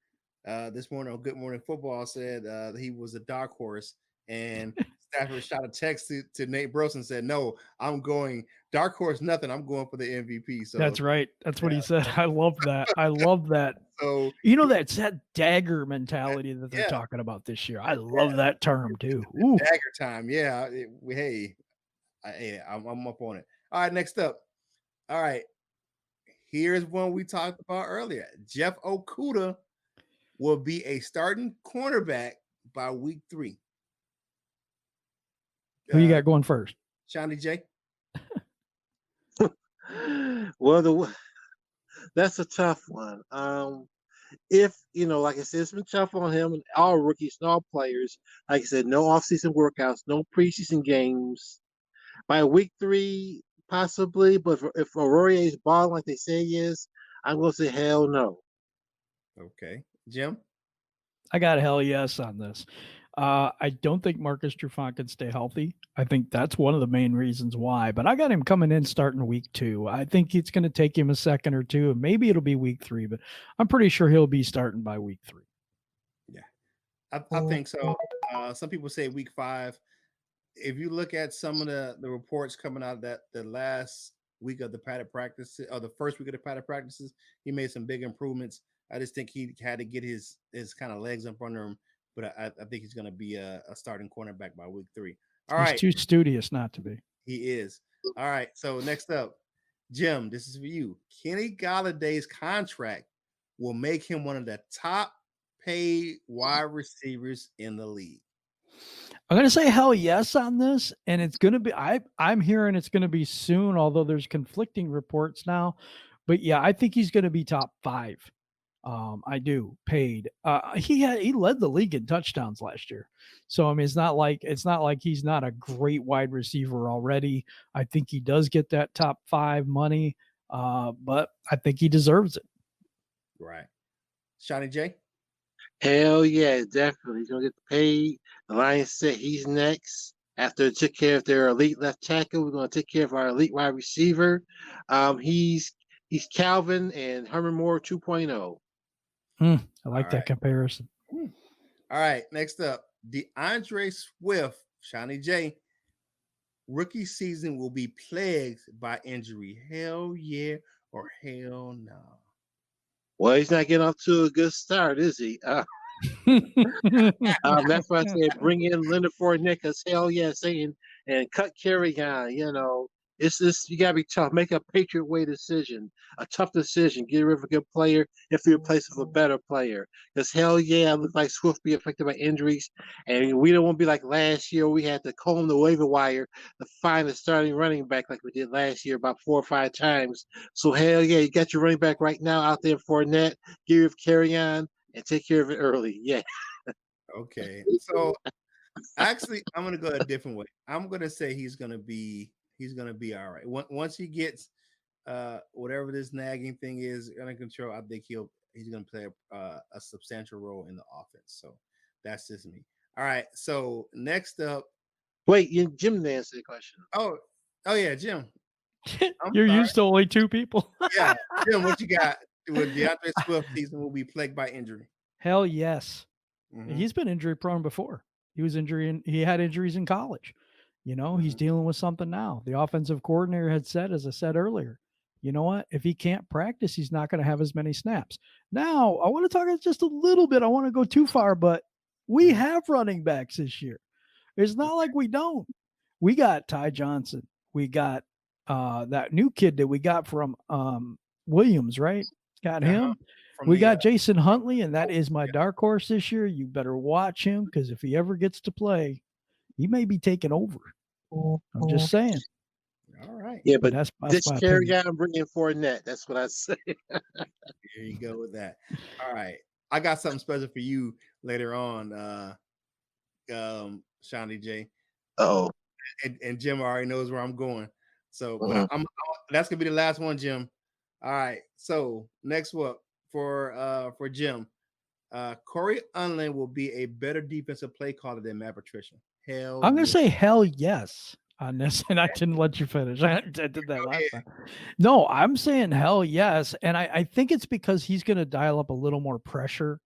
this morning on Good Morning Football said he was a dark horse, and Stafford shot a text to Nate Burleson and said, "No, I'm going dark horse nothing. I'm going for the MVP." So That's right. That's what yeah, he said. I love that. I love that. so That's that dagger mentality that they're yeah, talking about this year. I love that term too. Ooh. dagger time. Yeah, hey, I'm up on it. All right, next up. All right, here's one we talked about earlier. Jeff Okuda will be a starting cornerback by week 3. Who you got going first? Shawnee J. Well, that's a tough one. If like I said, it's been tough on him and all rookies and all players. Like I said, no offseason workouts, no preseason games. By week 3, possibly, but if Aurora is balling like they say he is, I'm going to say hell no. Okay, Jim. I got a hell yes on this. I don't think Marcus Trufant can stay healthy. I think that's one of the main reasons why. But I got him coming in starting week 2. I think it's going to take him a second or two, and maybe it'll be week 3. But I'm pretty sure he'll be starting by week 3. Yeah, I think so. Some people say week 5. If you look at some of the reports coming out that the last week of the padded practice or the first week of the padded practices, he made some big improvements. I just think he had to get his kind of legs up under him, but I think he's going to be a starting cornerback by week 3. All He's right, too studious not to be. he is. All right, so next up, Jim, this is for you. Kenny Galladay's contract will make him one of the top paid wide receivers in the league. I'm going to say hell yes on this, and it's going to be. I'm hearing it's going to be soon, although there's conflicting reports now. But yeah, I think he's going to be top 5. I do paid. He led the league in touchdowns last year, so I mean it's not like he's not a great wide receiver already. I think he does get that top 5 money, but I think he deserves it. Right, Shawnee J. Hell yeah, definitely. He's going to get paid. The Lions said he's next. After they took care of their elite left tackle, we're going to take care of our elite wide receiver. He's Calvin and Herman Moore 2.0. I like that comparison. All right, next up, DeAndre Swift, Shawnee J. Rookie season will be plagued by injury. Hell yeah or hell no? Well, he's not getting off to a good start, is he? That's why I said bring in Leonard Fournette, because hell yeah, saying and cut Kerryon. It's just you gotta be tough. Make a Patriot way decision, a tough decision. Get rid of a good player if you replace with a better player. Because hell yeah, it looks like Swift be affected by injuries, and we don't want to be like last year. We had to comb the waiver wire to find a starting running back like we did last year about 4 or 5 times. So hell yeah, you got your running back right now out there for Fournette. Get rid of Kerryon and take care of it early. Yeah. Okay, so actually, I'm gonna go a different way. I'm gonna say he's gonna be all right. Once he gets whatever this nagging thing is under control, I think he's gonna play a substantial role in the offense. So that's just me. All right. So next up, Wait, Jim answered the question. oh yeah, Jim. You're used to only 2 people. Yeah, Jim, what you got? With DeAndre Swift season will be plagued by injury. Hell yes. Mhm. He's been injury prone before. He had injuries in college. He's dealing with something now. The offensive coordinator had said, as I said earlier, you know what? If he can't practice, he's not going to have as many snaps. Now, I want to talk just a little bit. I want to go too far, but we have running backs this year. It's not like we don't. We got Ty Johnson. We got that new kid that we got from Williams, right? Got him. We got Jason Huntley, and that is my dark horse this year. You better watch him, because if he ever gets to play, he may be taking over. I'm just saying. All right. Yeah, but that's this my Kerryon bringing Fournette. That's what I say. There you go with that. All right. I got something special for you later on, Shawnee J. Oh. And Jim already knows where I'm going. So but that's gonna be the last one, Jim. All right. So next up for Jim, Corey Unlin will be a better defensive play caller than Matt Patricia. I'm gonna say hell yes on this, and I didn't let you finish. I did that last time. No, I'm saying hell yes, and I think it's because he's gonna dial up a little more pressure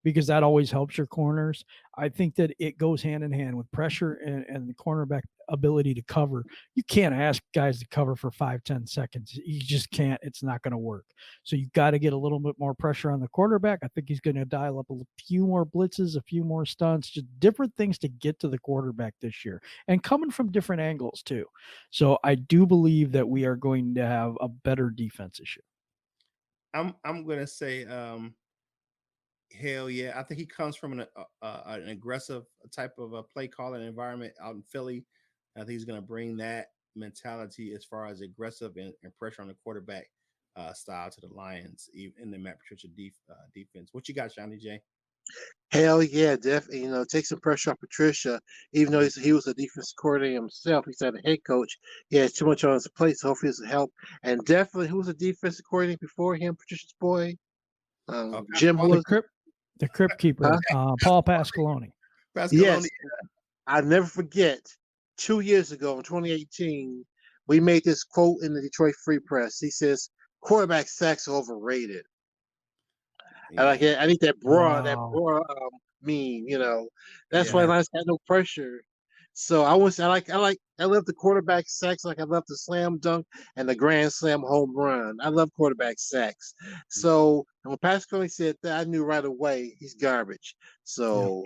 because that always helps your corners. I think that it goes hand in hand with pressure and the cornerback ability to cover. You can't ask guys to cover for 5-10 seconds. You just can't. It's not going to work. So you got to get a little bit more pressure on the quarterback. I think he's going to dial up a few more blitzes, a few more stunts, just different things to get to the quarterback this year, and coming from different angles too. So I do believe that we are going to have a better defense this year. I'm gonna say hell yeah. I think he comes from an aggressive type of a play calling environment out in Philly. I think he's gonna bring that mentality as far as aggressive and pressure on the quarterback style to the Lions in the Matt Patricia defense. What you got, Johnny J? Hell yeah, definitely. Take some pressure off Patricia. Even though he was a defensive coordinator himself, he's not a head coach. He has too much on his plate, so hopefully it's a help. And definitely, who was a defensive coordinator before him? Patricia's boy, Jim. Who Pasquale, was it? The crypt Huh? keeper, Paul Pasqualoni. Pasqualoni. Yes, I never forget. 2 years ago in 2018, we made this quote in the Detroit Free Press. He says, "Quarterback sacks are overrated." And like, Yeah, I need that Wow. broad meme. That's why yeah. Lions had no pressure. So I love the quarterback sacks like I love the slam dunk and the grand slam home run. I love quarterback sacks. So when Pascal said that, I knew right away he's garbage. Yeah. So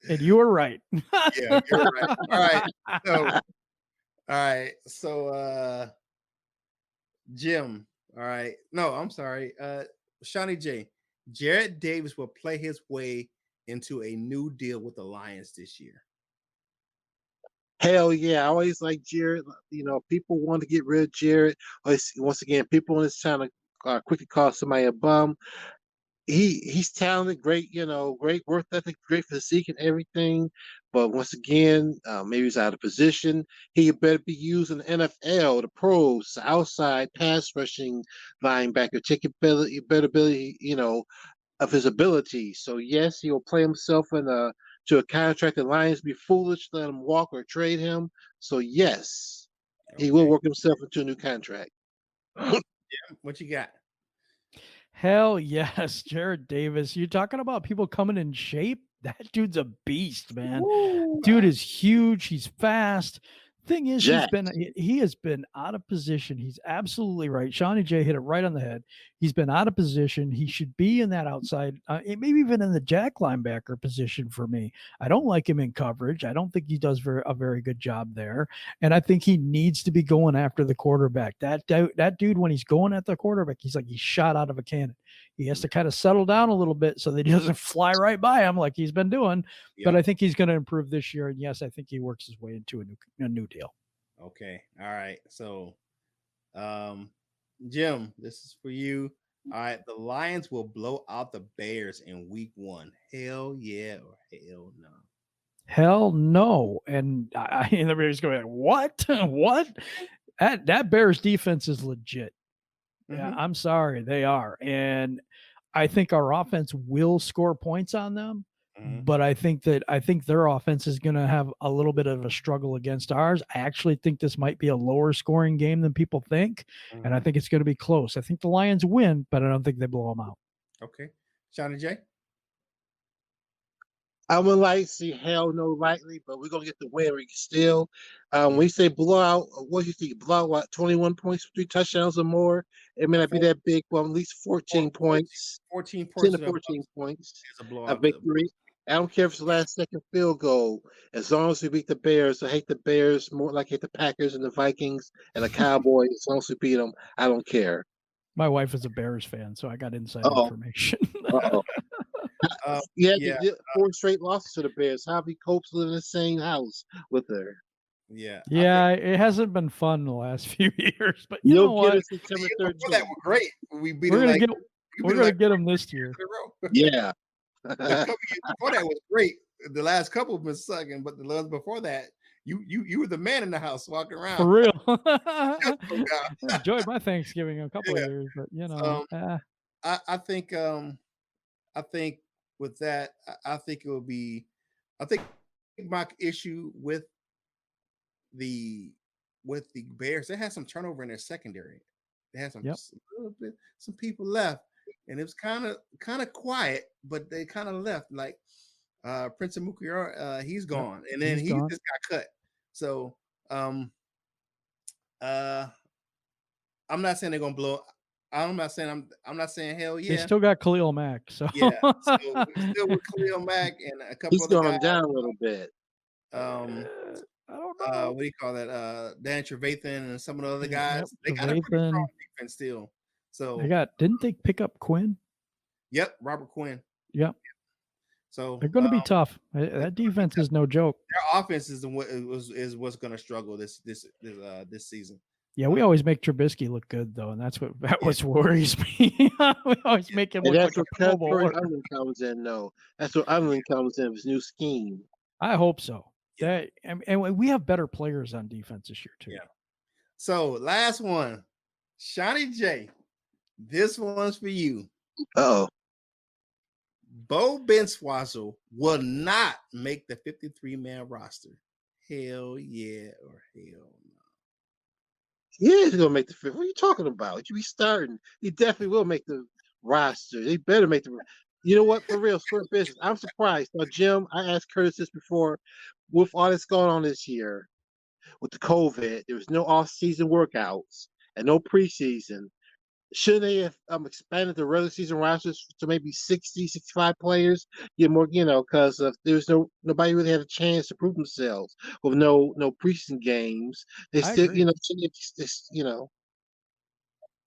And you were right. Yeah, you're right. All right. So, all right. So, Jim. All right. No, I'm sorry. Shawnee J. Jared Davis will play his way into a new deal with the Lions this year. hell yeah, I always like Jared. People want to get rid of Jared. Once again, people in this town quickly call somebody a bum. He's talented, great, great work ethic, great physique and everything. But once again, maybe he's out of position. He better be used in the NFL, the pros, the outside pass rushing linebacker, taking better ability, of his ability. So yes, he'll play himself to a contract. The Lions be foolish to let him walk or trade him. So yes, he will Okay. work himself into a new contract. What you got? Hell yes, Jared Davis. You talking about people coming in shape? That dude's a beast, man. Woo. Dude is huge. He's fast. Thing is, Jack. he has been out of position. He's absolutely right. Shawnee J hit it right on the head. He's been out of position. He should be in that outside, maybe even in the jack linebacker position for me. I don't like him in coverage. I don't think he does a very good job there. And I think he needs to be going after the quarterback. That dude, when he's going at the quarterback, he's like he's shot out of a cannon. He has to kind of settle down a little bit so that he doesn't fly right by him like he's been doing. But I think he's going to improve this year. And yes, I think he works his way into a new deal. Okay. All right. So, Jim, this is for you. All right. The Lions will blow out the Bears in week 1. Hell yeah or hell no. Hell no. And everybody's going, what? What? That Bears defense is legit. Yeah, I'm sorry, they are. And I think our offense will score points on them. But I think their offense is going to have a little bit of a struggle against ours. I actually think this might be a lower scoring game than people think, and I think it's going to be close. I think the Lions win, but I don't think they blow them out. Okay, Johnny J. I would like to see hell no lightly, but we're gonna get the win. We can still. When we say blowout, what do you think? Blowout, 21 points, 3 touchdowns or more. It may not be that big, but at least 14 points, 14 10 points to of 14 points, is a a blowout. victory. I don't care if it's the last second field goal, as long as we beat the Bears. I hate the Bears more like I hate the Packers and the Vikings and the Cowboys. As long as we beat them, I don't care. My wife is a Bears fan, so I got inside Uh-oh. information. Uh-oh. Yeah, they did 4 straight losses to the Bears. Harvey Copes live in the same house with her. yeah. Yeah, it hasn't been fun the last few years, but you know You'll get what? us September Before 13th. that were great. We beat We're them gonna like get we we're beat them gonna like get them this year. in a row. Yeah. The couple years before that was great. The last couple have been sucking, but the ones before that, you were the man in the house walking For around. real. Oh, God. Enjoyed my Thanksgiving a couple of Yeah. years, but I think I think with that, I think it will be. I think my issue the with the Bears, they had some turnover in their secondary. They had some Yep. a little bit, some people left. and it was kind of quiet, but they kind of left. Like Prince of Mukiar, he's Yep. gone, and then He's he gone. just got cut. So uh I'm not saying they're gonna blow. I'm not saying hell They yeah. still got Khalil Mack. So Yeah. So we're still with Khalil Mack and a couple He's other going guys. down a little bit. Um I don't know. what do you call that? Dan Trevathan and some of the other Yep. guys. They got a pretty strong Trevathan. defense still. They So got. Didn't they pick up Quinn? yep, Robert Quinn. Yep. So They're going to be tough. That defense is no joke. their offense is what's going to struggle this season. Yeah, we always make Trubisky look good though, and that's what worries me. We always make him And look that's like where a Pro Corey Bowler. Undlin comes in, though. That's where Undlin comes in with his new scheme. I hope so. Yeah. And we have better players on defense this year too. Yeah. So last one, Shawnee J. This one's for you. Oh, Bo Benswassel will not make the 53-man roster. Hell yeah or hell no. yeah, he's gonna make the fifth. What are you talking about? You be starting. He definitely will make the roster. They better make the. You know what? For real, square business. I'm surprised. Now, Jim, I asked Curtis this before. With all that's going on this year, with the COVID, there was no off-season workouts and no preseason. Shouldn't they have expanded the regular season rosters to maybe 60, 65 players? Get more, because there's nobody really had a chance to prove themselves with no preseason games. They I still, agree. shouldn't have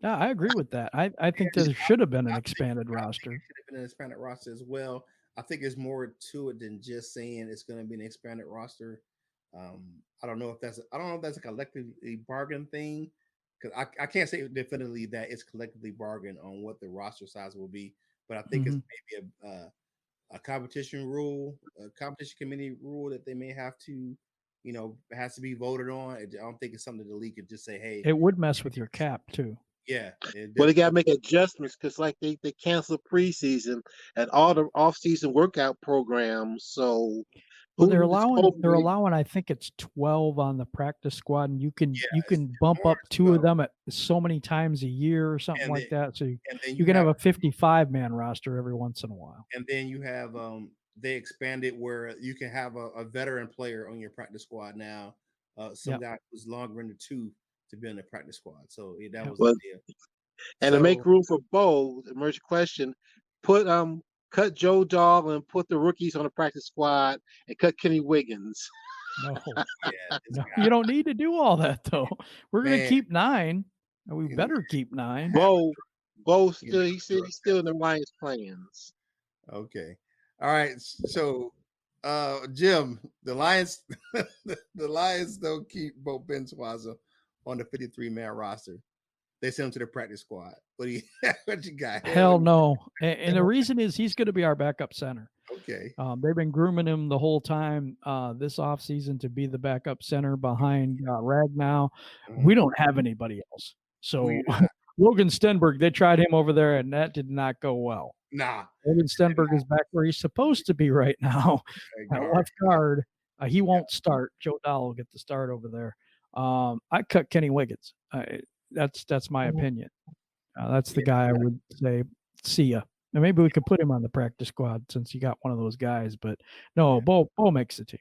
Yeah, I agree with that. I think there should have been an expanded roster. It should have been an expanded roster as well. I think there's more to it than just saying it's going to be an expanded roster. I don't know if that's a collectively bargain thing, because I can't say definitively that it's collectively bargained on what the roster size will be, but I think it's maybe a competition rule, a competition committee rule that they may have to, has to be voted on. I don't think it's something the league could just say, hey, It would mess with your cap too. yeah. Well, they got to make adjustments because, like, they canceled preseason and all the off-season workout programs. So, Well, they're allowing. I think it's 12 on the practice squad, and you can bump up 2 of them at so many times a year or something like that. So you can have a 55-man roster every once in a while. And then you have they expanded where you can have a veteran player on your practice squad now. Some guy who's longer in the tooth to be on the practice squad. So that was the deal. And to make room for Bo, the emerging question, cut Joe Dahl and put the rookies on the practice squad and cut Kenny Wiggins. No, you don't need to do all that though. We're going to keep 9, and we better keep 9. Bo still, he said he's still in the Lions plans. Okay. All right. So Jim, the Lions don't keep Bo Benswassel on the 53-man roster. They send him to the practice squad. What you got? Hell no. And the reason is he's going to be our backup center. Okay. They've been grooming him the whole time this offseason to be the backup center behind Ragnow. We don't have anybody else. So Logan Stenberg, they tried him over there, and that did not go well. Nah. Logan Stenberg is back where he's supposed to be right now at left guard. He won't start. Joe Dahl will get the start over there. I cut Kenny Wiggins. That's my opinion. That's the guy I would say, see ya. And maybe we could put him on the practice squad since you got one of those guys. But no, Bo makes the team.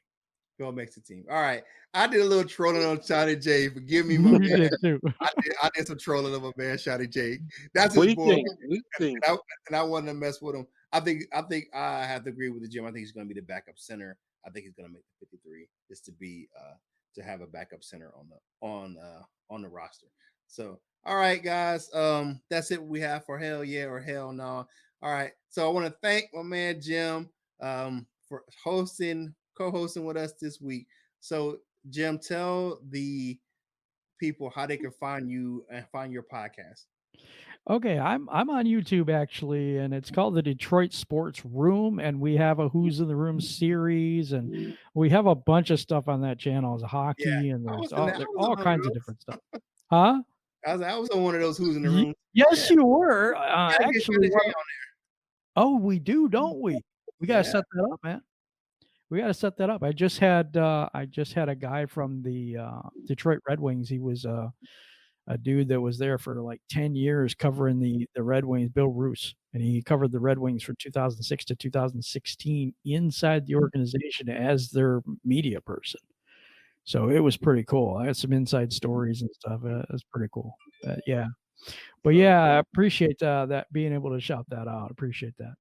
Bo makes the team. All right. I did a little trolling on Shotty J. Forgive me, my man. Too. I did some trolling on my man, Shotty J. That's what his do boy. You think? And I wanted to mess with him. I think I have to agree with the Jim. I think he's going to be the backup center. I think he's going to make the 53 just to be to have a backup center on the roster. So, all right, guys. That's it we have for Hell Yeah or Hell No. All right. So I want to thank my man Jim for co-hosting with us this week. So, Jim, tell the people how they can find you and find your podcast. Okay, I'm on YouTube actually, and it's called the Detroit Sports Room, and we have a Who's in the Room series, and we have a bunch of stuff on that channel. There's hockey, and there's all kinds of different stuff. Huh? I was on one of those Who's in the Room. Yes, you were. Actually, oh, we do, don't we? We gotta set that up, man. We got to set that up. I just had a guy from the Detroit Red Wings. He was a dude that was there for like 10 years covering the Red Wings, Bill Roos, and he covered the Red Wings from 2006 to 2016 inside the organization as their media person. So it was pretty cool. I had some inside stories and stuff. It was pretty cool. Yeah. But So yeah, I appreciate that being able to shout that out. Appreciate that.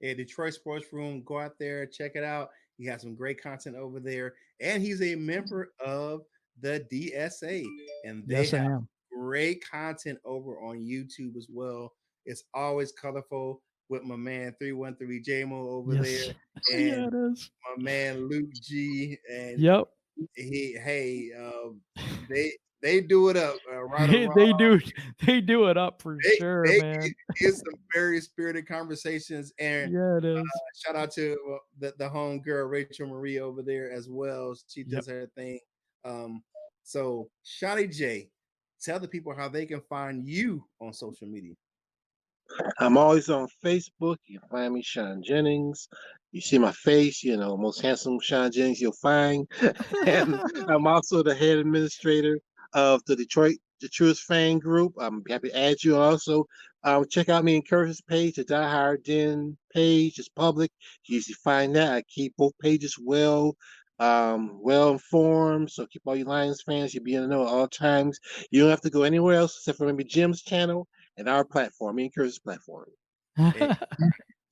yeah, Detroit Sports Room, go out there, check it out. He has some great content over there, and he's a member of the DSA, and they Yes, I have am. great content over on YouTube as well. It's always colorful with my man 313 JMO over there, Yes. Yeah, and it is. my man Luke G, and Yep. they they do it up, right or wrong. They do they do it up for They sure, they man. get some very spirited conversations, and Yeah, it is. shout out to the home girl Rachel Marie over there as well. She Yep. does her thing. Um, so Shotty J, tell the people how they can find you on social media. I'm always on Facebook. You can find me, Sean Jennings. You see my face, most handsome Sean Jennings you'll find. And I'm also the head administrator of the The Truest Fan Group. I'm happy to add you also. Check out me and Curtis' page, the Die Hard Den page. It's public. You usually find that. I keep both pages well informed. So keep all you Lions fans. You'll be in the know at all times. You don't have to go anywhere else except for maybe Jim's channel and our platform, me and Curtis' platform. Eh,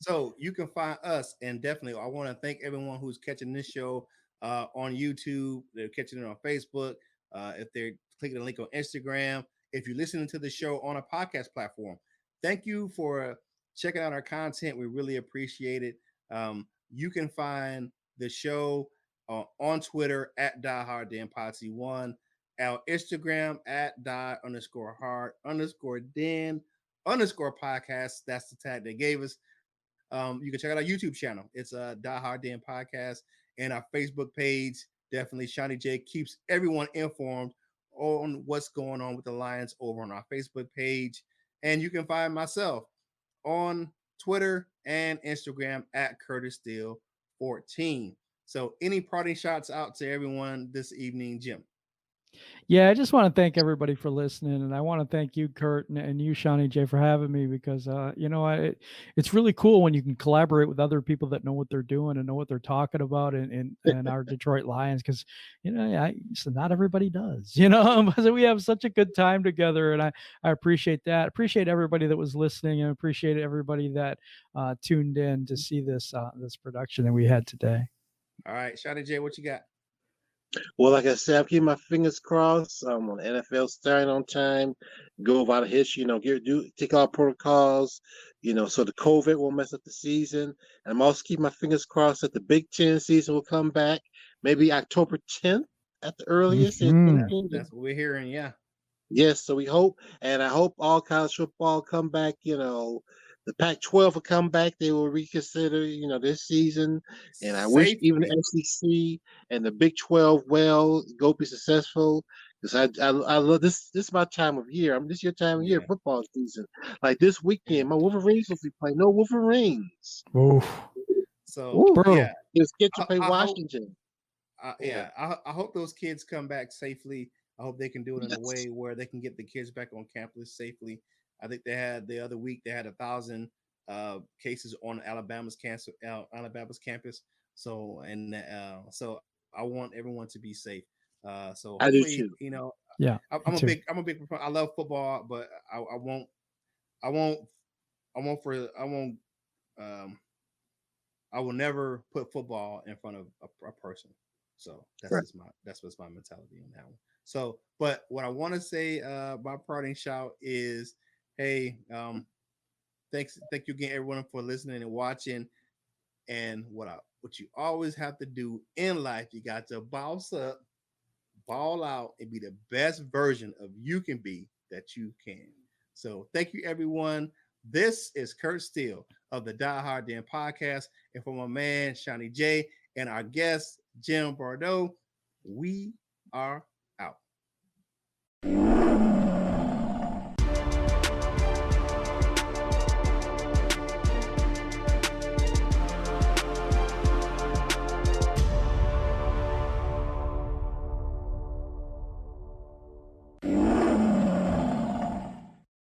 So you can find us, and definitely, I want to thank everyone who's catching this show on YouTube. They're catching it on Facebook. If they're clicking the link on Instagram, if you're listening to the show on a podcast platform, thank you for checking out our content. We really appreciate it. You can find the show on Twitter at DieHardDenPotsy1, our Instagram at die_hard_den_podcast. That's the tag they gave us. You can check out our YouTube channel. It's a Die Hard Den podcast, and our Facebook page. Definitely, Shawnee J keeps everyone informed on what's going on with the Lions over on our Facebook page. And you can find myself on Twitter and Instagram at Curtis Steele 14. So, any parting shots out to everyone this evening, Jim? Yeah, I just want to thank everybody for listening, and I want to thank you, Kurt, and you, Shawnee J, for having me because it's really cool when you can collaborate with other people that know what they're doing and know what they're talking about, and our Detroit Lions, because so not everybody does, so we have such a good time together, and I appreciate that. Appreciate everybody that was listening, and appreciate everybody that tuned in to see this production that we had today. All right, Shawnee J, what you got? Well, like I said, I'm keeping my fingers crossed. On NFL starting on time, go about a hitch, take all protocols, so the COVID won't mess up the season. And I'm also keeping my fingers crossed that the Big Ten season will come back, maybe October 10th at the earliest. That's what we're hearing. Yeah. Yes, so we hope, and I hope all college football come back. The Pac-12 will come back. They will reconsider, this season, and I wish even the SEC and the Big 12 go be successful. Because I love this. This is my time of year. This is your time of year, football season. Like this weekend, my Wolverines will be playing. No Wolverines. Oof. So yeah, it's get to play Washington. I hope those kids come back safely. I hope they can do it in a way where they can get the kids back on campus safely. I think they had the other week they had 1,000 cases on Alabama's campus. So so I want everyone to be safe. So hopefully, yeah, I'm a big I love football, but I won't I will never put football in front of a person. So that's what's my mentality on that one. So, but what I want to say, my parting shout is, hey, thank you again, everyone, for listening and watching. And what you always have to do in life, you got to boss up, ball out, and be the best version of you can be that you can. So, thank you, everyone. This is Kurt Steele of the Die Hard Den podcast, and for my man Shawnee J and our guest Jim Bordeau, we are